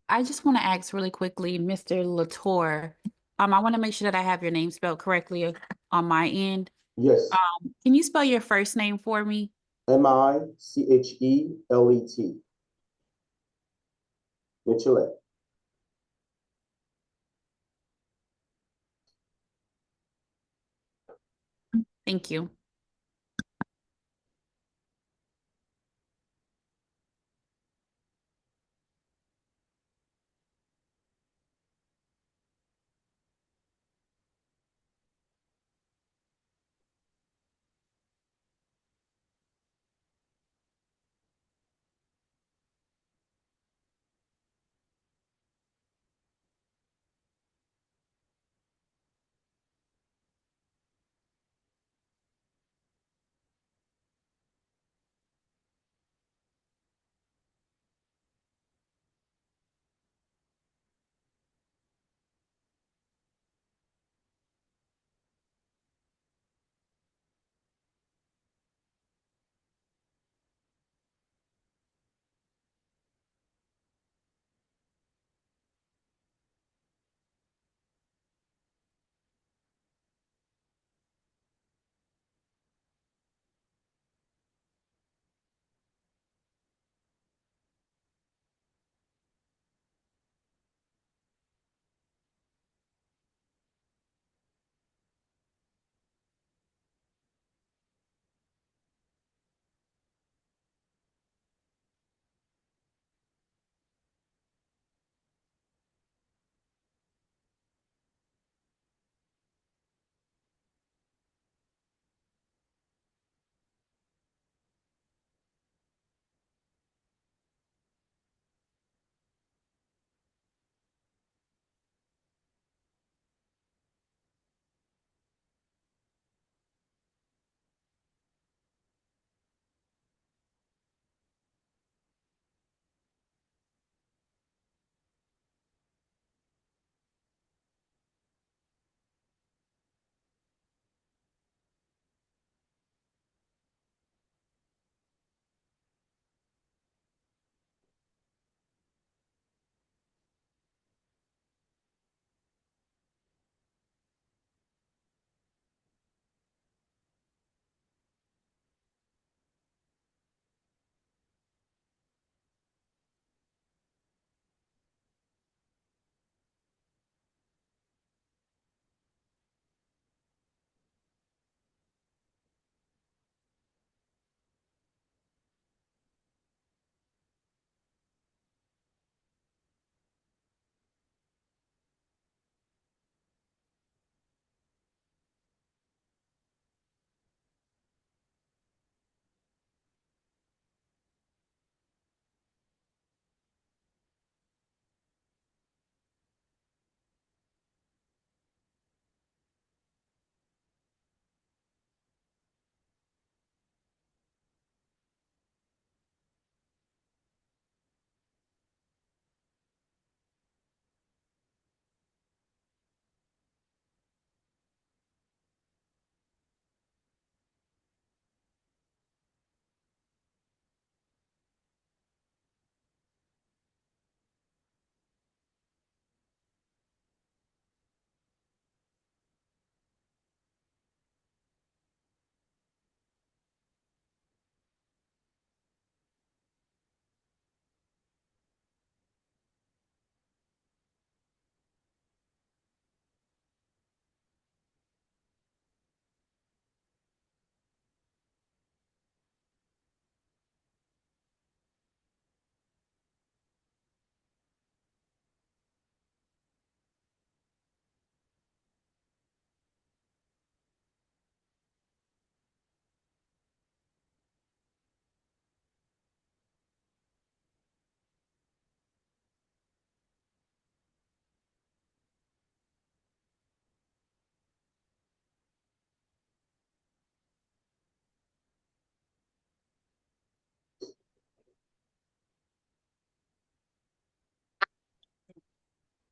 I just want to ask really quickly, Mr. Latour, I want to make sure that I have your name spelled correctly on my end. Yes, Can you spell your first name for me? Michelet. Michelet. Thank you.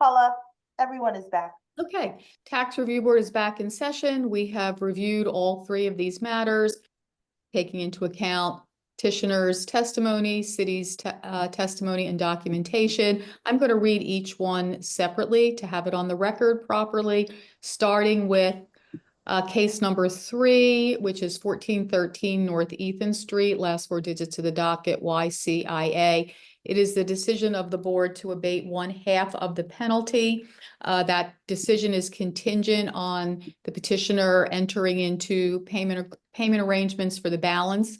Paula, everyone is back. Okay, Tax Review Board is back in session. We have reviewed all three of these matters, taking into account petitioner's testimony, city's testimony and documentation. I'm going to read each one separately to have it on the record properly, starting with case number 3, which is 1413 North Ethan Street, last 4 digits of the docket, YCIA. It is the decision of the board to abate 1/2 of the penalty. That decision is contingent on the petitioner entering into payment arrangements for the balance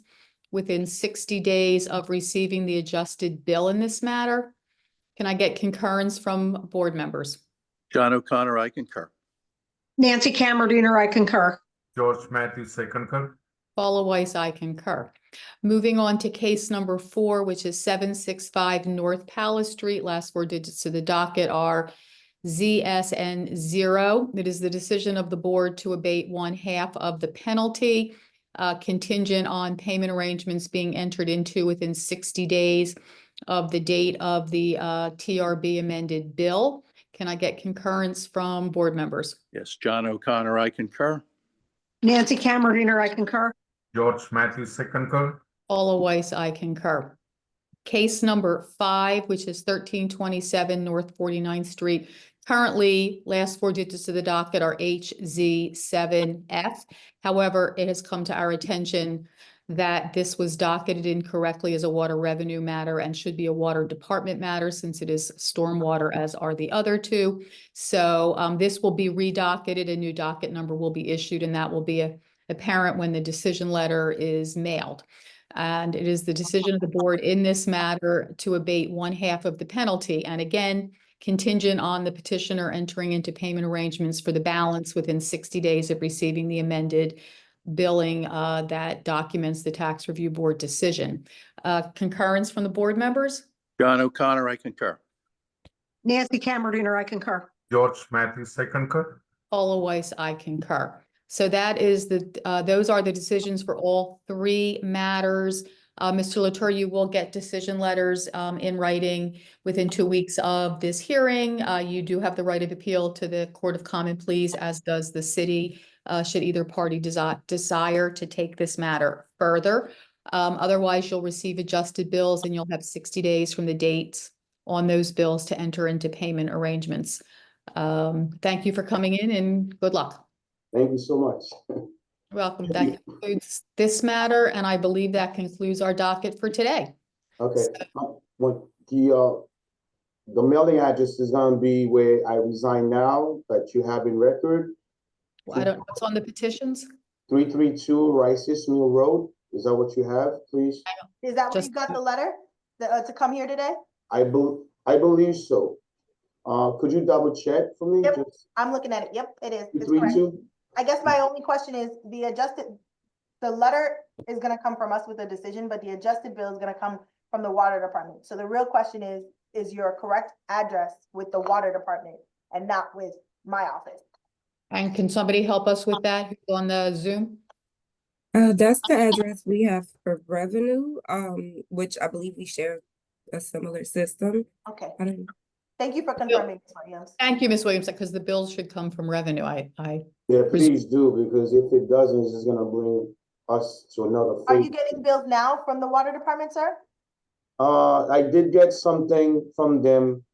within 60 days of receiving the adjusted bill in this matter. Can I get concurrence from board members? John O'Connor, I concur. Nancy Cameradiner, I concur. George Matthews, I concur. Paula Weiss, I concur. Moving on to case number 4, which is 765 North Palace Street. Last 4 digits of the docket are ZSN0. It is the decision of the board to abate 1/2 of the penalty, contingent on payment arrangements being entered into within 60 days of the date of the TRB amended bill. Can I get concurrence from board members? Yes, John O'Connor, I concur. Nancy Cameradiner, I concur. George Matthews, I concur. Paula Weiss, I concur. Case number 5, which is 1327 North 49th Street. Currently, last 4 digits of the docket are HZ7F. However, it has come to our attention that this was docketed incorrectly as a water revenue matter and should be a water department matter since it is stormwater, as are the other 2. So this will be redocketed. A new docket number will be issued, and that will be apparent when the decision letter is mailed. And it is the decision of the board in this matter to abate 1/2 of the penalty. And again, contingent on the petitioner entering into payment arrangements for the balance within 60 days of receiving the amended billing that documents the tax review board decision. Concurrence from the board members? John O'Connor, I concur. Nancy Cameradiner, I concur. George Matthews, I concur. Paula Weiss, I concur. So that is those are the decisions for all 3 matters. Mr. Latour, you will get decision letters in writing within 2 weeks of this hearing. You do have the right of appeal to the Court of Common Pleas, as does the city, should either party desire to take this matter further. Otherwise, you'll receive adjusted bills and you'll have 60 days from the dates on those bills to enter into payment arrangements. Thank you for coming in and good luck. Thank you so much. You're welcome. That concludes this matter, and I believe that concludes our docket for today. Okay, what the mailing address is gonna be where I resign now, that you have in record, Well, I don't know what's on the petitions. 332 Rices Mill Road. Is that what you have, please? Is that what Just- you got the letter to come here today? I believe so. Could you double check for me? Yep. Just I'm looking at it. Yep, it is. It's correct. 332? I guess my only question is the letter is gonna come from us with a decision, but the adjusted bill is gonna come from the water department. So the real question is your correct address with the water department and not with my office? And can somebody help us with that who's on the Zoom? That's the address we have for revenue, which I believe we share a similar system. Okay, I don't thank you for confirming, Ms. Williams. Thank you, Ms. Williams, because the bills should come from revenue. Yeah, please do, because if it doesn't, it's just gonna bring us to another Are you fate. getting bills now from the water department, sir? I did get something from them.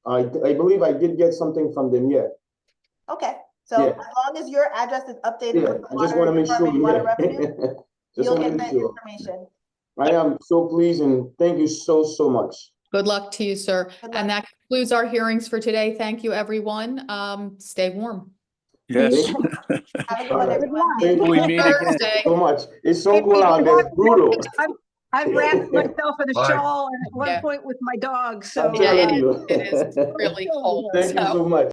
I believe I did get something from them, yeah. Okay, so Yeah. as long as your address is updated Yeah, with the I just water wanna make sure, department, water yeah. revenue, Just you'll wanna get make that sure. information. I am so pleased and thank you so, so much. Good luck to you, sir. Good And that concludes our hearings for today. Thank you, everyone. Stay warm. Yes. Have a good one, Alright. everyone. Thank We you meet again. Thursday. so much. It's so cool out there, it's brutal. I've wrapped myself in a Bye. shawl and at one Yeah. point with my dog, so. I'm telling you. It is really cold. Thank you so- so much.